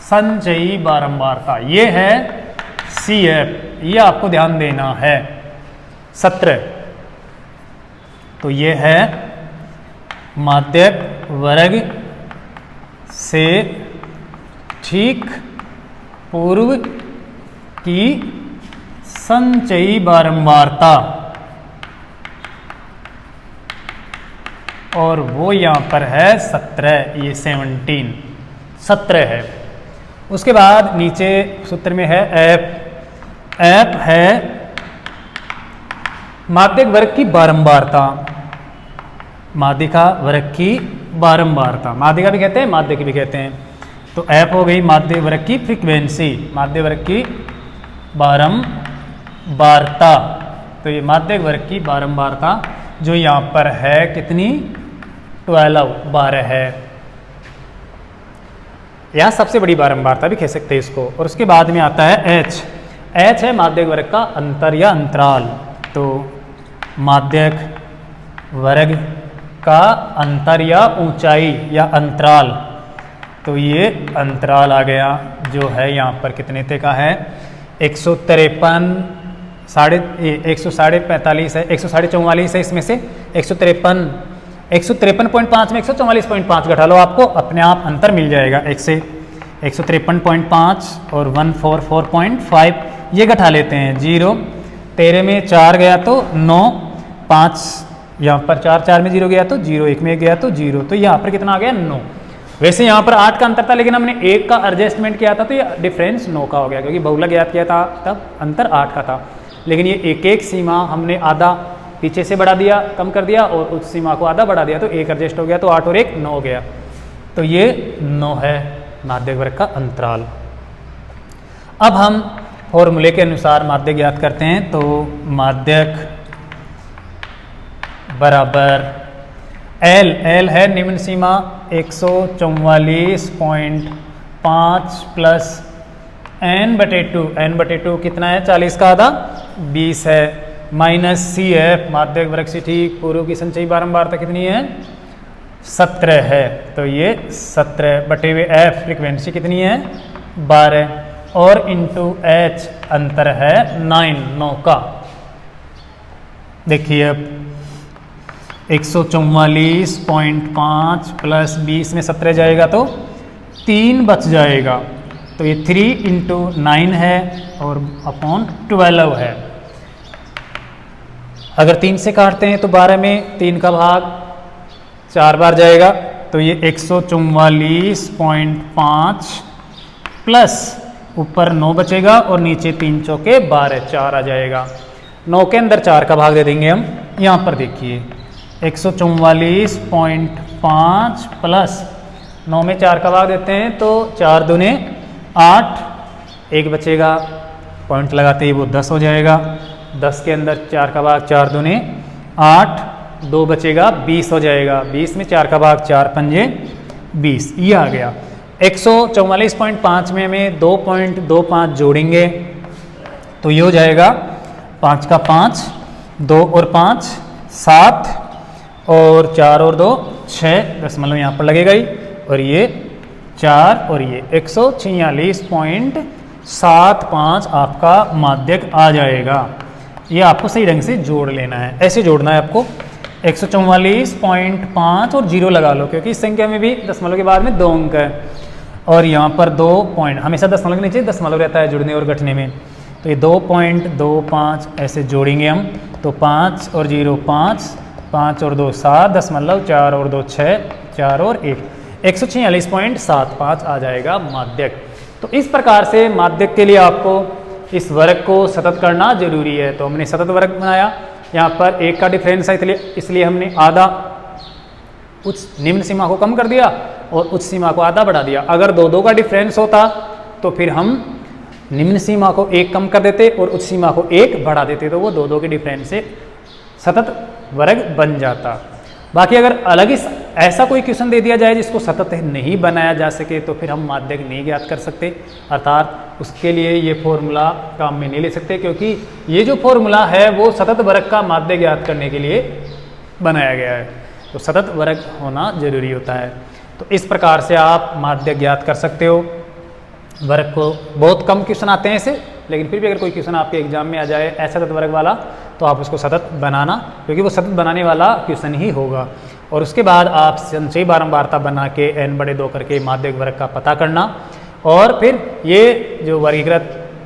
संचयी बारंबारता, ये है CF, ये आपको ध्यान देना है 17। तो ये है माध्यक वर्ग से ठीक पूर्व की संचयी बारंबारता, और वो यहाँ पर है 17, ये 17 है। उसके बाद नीचे सूत्र में है F है माध्यक वर्ग की बारंबारता, माध्यिका वर्ग की बारंबारता, माध्यिका भी कहते हैं माध्यक भी कहते हैं। तो F हो गई माध्यक वर्ग की फ्रीक्वेंसी, माध्यक वर्ग की बारंबारता। तो ये माध्यक वर्ग की बारंबारता जो यहाँ पर है कितनी, 12 है, या सबसे बड़ी बारंबारता भी कह सकते हैं इसको। और उसके बाद में आता है H है माध्यक वर्ग का अंतर या अंतराल। तो माध्यक वर्ग का अंतर या ऊंचाई या अंतराल, तो ये अंतराल आ गया जो है यहाँ पर कितने ते का है, 143.5 है, 144 है, इसमें से 153.5 में 144.5 घटा लो, आपको अपने आप अंतर मिल जाएगा। 153.5 और 144.5 ये घटा लेते हैं, 0 13 में 4 गया तो 9, 5 यहाँ पर 4 में 0 गया तो 0, 1 में गया तो 0, तो यहाँ पर कितना आ गया, 9। वैसे यहाँ पर 8 का अंतर था, लेकिन हमने 1 का एडजस्टमेंट किया था तो ये डिफरेंस 9 का हो गया, क्योंकि बहुलक ज्ञात किया था तब अंतर 8 का था। लेकिन ये एक सीमा हमने आधा पीछे से बढ़ा दिया, कम कर दिया, और उस सीमा को आधा बढ़ा दिया, तो 1 एडजस्ट हो गया, तो 8 और 1 9 हो गया। तो ये 9 है माध्यक वर्ग का अंतराल। अब हम फॉर्मूले के अनुसार माध्यक ज्ञात करते हैं। तो माध्यक बराबर एल है निम्न सीमा 144.5 प्लस n/2 कितना है 40 का आधा 20 है, माइनस CF माध्यक वर्ग से ठीक पूर्व की संचयी बारंबारता कितनी है 17 है, तो ये 17 बटे हुए F फ्रीक्वेंसी कितनी है 12 और इंटू H अंतर है 9 का। देखिए अब 144.5 प्लस 20 में 17 जाएगा तो 3 बच जाएगा, तो ये 3 इंटू 9 है और अपॉन 12 है। अगर 3 से काटते हैं तो 12 में 3 का भाग 4 बार जाएगा, तो ये 144.5 प्लस ऊपर 9 बचेगा और नीचे 3 चौके 12 4 आ जाएगा। 9 के अंदर 4 का भाग दे देंगे हम। यहाँ पर देखिए 144.5 प्लस 9 में 4 का भाग देते हैं तो 4 दूने 8, 1 बचेगा, पॉइंट लगाते ही वो 10 हो जाएगा। 10 के अंदर 4 का भाग 4 दूने 8, 2 बचेगा 20 हो जाएगा। 20 में 4 का भाग 4 पंजे 20, ये आ गया। 144.5 में हमें 2.25 जोड़ेंगे तो ये हो जाएगा 5 का 5, 2 और 5 7 और 4 और 2 6 दशमलव यहाँ पर लगेगा ही, और ये 4 और ये 146.75 आपका माध्यक आ जाएगा। ये आपको सही ढंग से जोड़ लेना है, ऐसे जोड़ना है आपको। 144.5 और 0 लगा लो क्योंकि इस संख्या में भी दशमलव के बाद में 2 अंक है, और यहाँ पर 2 पॉइंट हमेशा दशमलव के नीचे दशमलव रहता है जुड़ने और घटने में, तो ये 2.25 ऐसे जोड़ेंगे हम तो 5 और 0 5, 5 और 2 7 दशमलव 4 और 2 6, 4 और 1 146.75 आ जाएगा माध्यक। तो इस प्रकार से माध्यक के लिए आपको इस वर्ग को सतत करना जरूरी है। तो हमने सतत वर्ग बनाया, यहाँ पर 1 का डिफरेंस है इसलिए हमने आधा उच्च निम्न सीमा को कम कर दिया और उच्च सीमा को आधा बढ़ा दिया। अगर 2 का डिफरेंस होता तो फिर हम निम्न सीमा को 1 कम कर देते और उच्च सीमा को 1 बढ़ा देते, तो वो 2 के डिफरेंस से सतत वर्ग बन जाता। बाकी अगर अलग ही ऐसा कोई क्वेश्चन दे दिया जाए जिसको सतत नहीं बनाया जा सके तो फिर हम माध्यक नहीं ज्ञात कर सकते, अर्थात उसके लिए ये फॉर्मूला काम में नहीं ले सकते, क्योंकि ये जो फॉर्मूला है वो सतत वर्ग का माध्यक ज्ञात करने के लिए बनाया गया है। तो सतत वर्ग होना जरूरी होता है। तो इस प्रकार से आप माध्यक ज्ञात कर सकते हो। वर्ग को बहुत कम क्वेश्चन आते हैं ऐसे, लेकिन फिर भी अगर कोई क्वेश्चन आपके एग्जाम में आ जाए ऐसा सतत वर्ग वाला तो आप उसको सतत बनाना, क्योंकि वो सतत बनाने वाला क्वेश्चन ही होगा। और उसके बाद आप संचयी बारंबारता बना के n/2 करके माध्यक वर्ग का पता करना, और फिर ये जो वर्गीकृत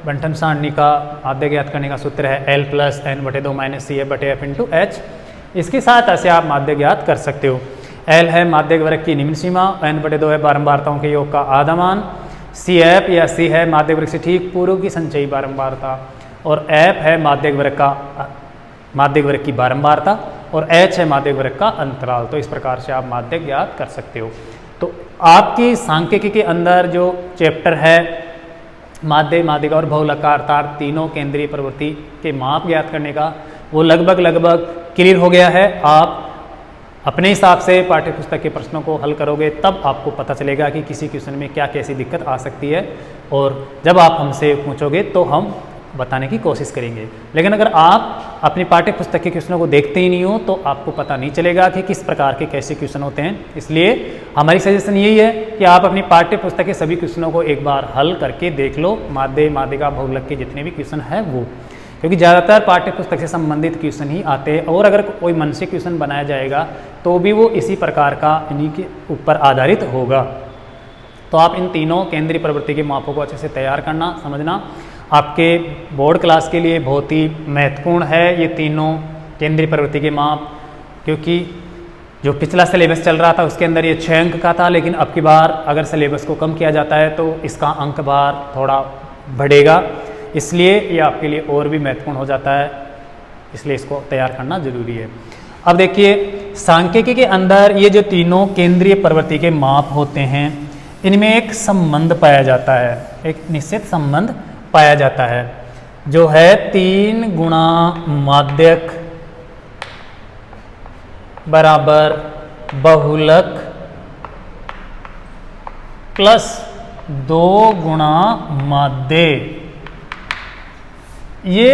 बंटन सारणी का माध्यक ज्ञात करने का सूत्र है L + n/2 - CF/F × H, इसकी सहायता से आप माध्यक ज्ञात कर सकते हो। L है माध्यक वर्ग की निम्न सीमा, n/2 है बारंबारताओं के योग का आधा मान, CF या C है माध्यक वर्ग से ठीक पूर्व की संचयी बारंबारता, और F है माध्यक वर्ग की बारंबारता, और H है माध्यक वर्ग का अंतराल। तो इस प्रकार से आप माध्यक ज्ञात कर सकते हो। तो आपकी सांख्यिकी के अंदर जो चैप्टर है माध्य, माध्यिका और बहुलक अर्थात तीनों केंद्रीय प्रवृत्ति के माप ज्ञात करने का वो लगभग क्लियर हो गया है। आप अपने हिसाब से पाठ्यपुस्तक के प्रश्नों को हल करोगे तब आपको पता चलेगा कि किसी क्वेश्चन में क्या कैसी दिक्कत आ सकती है, और जब आप हमसे पूछोगे तो हम बताने की कोशिश करेंगे। लेकिन अगर आप अपनी पाठ्यपुस्तक के क्वेश्चनों को देखते ही नहीं हो तो आपको पता नहीं चलेगा कि किस प्रकार के कैसे क्वेश्चन होते हैं। इसलिए हमारी सजेशन यही है कि आप अपनी पाठ्यपुस्तक के सभी क्वेश्चनों को एक बार हल करके देख लो, माध्य, माध्यिका, बहुलक के जितने भी क्वेश्चन हैं वो, क्योंकि ज़्यादातर पाठ्यपुस्तक से संबंधित क्वेश्चन ही आते हैं, और अगर कोई मन से क्वेश्चन बनाया जाएगा तो भी वो इसी प्रकार का इन्हीं के ऊपर आधारित होगा। तो आप इन तीनों केंद्रीय प्रवृत्ति के मापों को अच्छे से तैयार करना, समझना आपके बोर्ड क्लास के लिए बहुत ही महत्वपूर्ण है ये तीनों केंद्रीय प्रवृत्ति के माप, क्योंकि जो पिछला सिलेबस चल रहा था उसके अंदर ये 6 अंक का था, लेकिन अब की बार अगर सिलेबस को कम किया जाता है तो इसका अंक भार थोड़ा बढ़ेगा, इसलिए ये आपके लिए और भी महत्वपूर्ण हो जाता है, इसलिए इसको तैयार करना जरूरी है। अब देखिए सांख्यिकी के अंदर ये जो तीनों केंद्रीय प्रवृत्ति के माप होते हैं इनमें एक संबंध पाया जाता है, एक निश्चित संबंध पाया जाता है, जो है 3 गुणा माध्यक बराबर बहुलक प्लस 2 गुणा माध्य। ये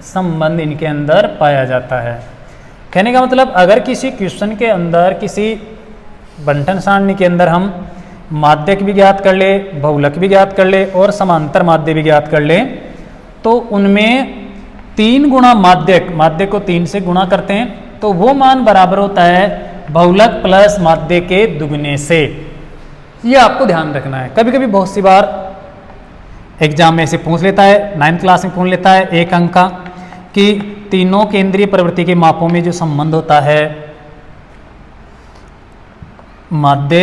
संबंध इनके अंदर पाया जाता है। कहने का मतलब अगर किसी क्वेश्चन के अंदर, किसी बंटन सारणी के अंदर हम माध्यक भी ज्ञात कर ले, बहुलक भी ज्ञात कर ले और समांतर माध्य भी ज्ञात कर ले, तो उनमें 3 गुणा माध्यक, माध्यक को 3 से गुणा करते हैं तो वो मान बराबर होता है बहुलक प्लस माध्य के दुगने से। ये आपको ध्यान रखना है। कभी कभी बहुत सी बार एग्जाम में से पूछ लेता है, 9th क्लास में पूछ लेता है एक अंक का, कि तीनों केंद्रीय प्रवृत्ति के मापों में जो संबंध होता है माध्य,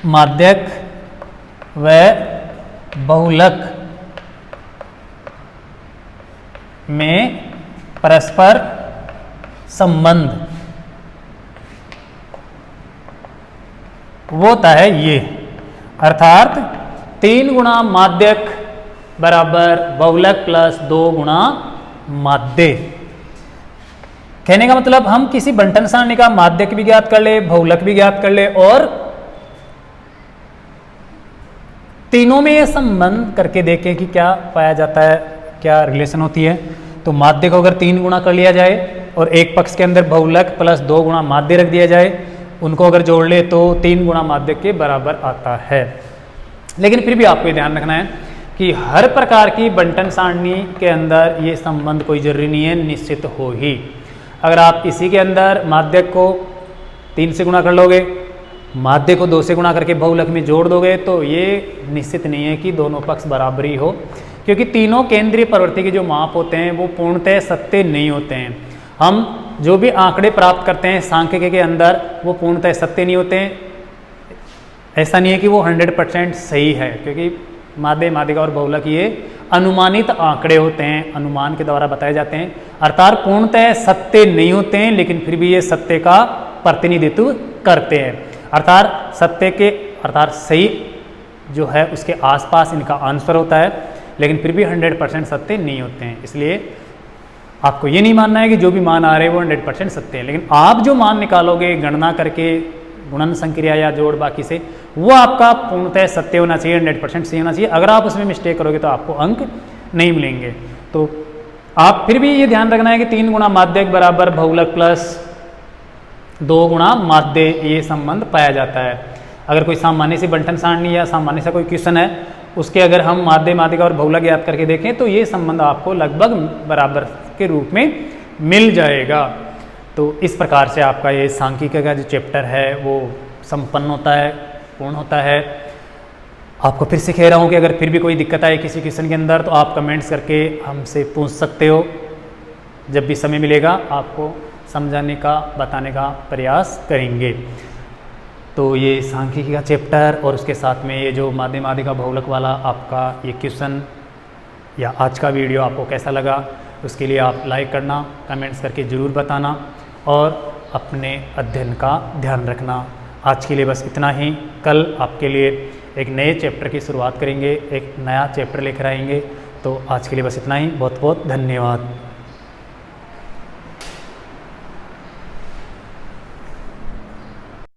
माध्यक व बहुलक में परस्पर संबंध, वो होता है ये, अर्थात 3 गुणा माध्यक बराबर बहुलक प्लस 2 गुणा माध्य। कहने का मतलब हम किसी बंटन सारणी का माध्यक भी ज्ञात कर ले, बहुलक भी ज्ञात कर ले और तीनों में ये संबंध करके देखें कि क्या पाया जाता है, क्या रिलेशन होती है। तो माध्य को अगर 3 गुणा कर लिया जाए और एक पक्ष के अंदर बहुलक प्लस 2 गुणा माध्य रख दिया जाए, उनको अगर जोड़ ले तो 3 गुणा माध्य के बराबर आता है। लेकिन फिर भी आपको ये ध्यान रखना है कि हर प्रकार की बंटन सारणी के अंदर ये संबंध कोई जरूरी नहीं है निश्चित हो ही। अगर आप इसी के अंदर माध्यक को 3 से गुणा कर लोगे, माध्य को 2 से गुणा करके बहुलक में जोड़ दोगे, तो ये निश्चित नहीं है कि दोनों पक्ष बराबर ही हो, क्योंकि तीनों केंद्रीय प्रवृत्ति के जो माप होते हैं वो पूर्णतः सत्य नहीं होते हैं। हम जो भी आंकड़े प्राप्त करते हैं सांख्यिकी के अंदर वो पूर्णतः सत्य नहीं होते हैं। ऐसा नहीं है कि वो 100% सही है, क्योंकि माध्य, माध्यिका और बहुलक ये अनुमानित आंकड़े होते हैं, अनुमान के द्वारा बताए जाते हैं, अर्थात पूर्णतः सत्य नहीं होते हैं, लेकिन फिर भी ये सत्य का प्रतिनिधित्व करते हैं। अर्थात सत्य के, अर्थात सही जो है उसके आसपास इनका आंसर होता है, लेकिन फिर भी 100% सत्य नहीं होते हैं। इसलिए आपको ये नहीं मानना है कि जो भी मान आ रहे हैं वो 100% सत्य है, लेकिन आप जो मान निकालोगे गणना करके, गुणन संक्रिया या जोड़ बाकी से, वो आपका पूर्णतः सत्य होना चाहिए, 100% सही होना चाहिए। अगर आप उसमें मिस्टेक करोगे तो आपको अंक नहीं मिलेंगे। तो आप फिर भी ये ध्यान रखना है कि 3 गुणा माध्यक बराबर बहुलक प्लस 2 गुणा माध्य, ये संबंध पाया जाता है। अगर कोई सामान्य सी बंटन सारणी या सामान्य सा कोई क्वेश्चन है, उसके अगर हम माध्य, माध्यिका और बहुलक ज्ञात करके देखें तो ये संबंध आपको लगभग बराबर के रूप में मिल जाएगा। तो इस प्रकार से आपका ये सांख्यिकी का जो चैप्टर है वो संपन्न होता है, पूर्ण होता है। आपको फिर से कह रहा हूँ कि अगर फिर भी कोई दिक्कत आए किसी क्वेश्चन के अंदर तो आप कमेंट्स करके हमसे पूछ सकते हो। जब भी समय मिलेगा आपको समझाने का, बताने का प्रयास करेंगे। तो ये सांख्यिकी का चैप्टर और उसके साथ में ये जो माध्य, माध्यिका, बहुलक वाला आपका ये क्वेश्चन या आज का वीडियो आपको कैसा लगा, उसके लिए आप लाइक करना, कमेंट्स करके ज़रूर बताना और अपने अध्ययन का ध्यान रखना। आज के लिए बस इतना ही। कल आपके लिए एक नए चैप्टर की शुरुआत करेंगे, एक नया चैप्टर लेकर आएंगे। तो आज के लिए बस इतना ही। बहुत बहुत धन्यवाद।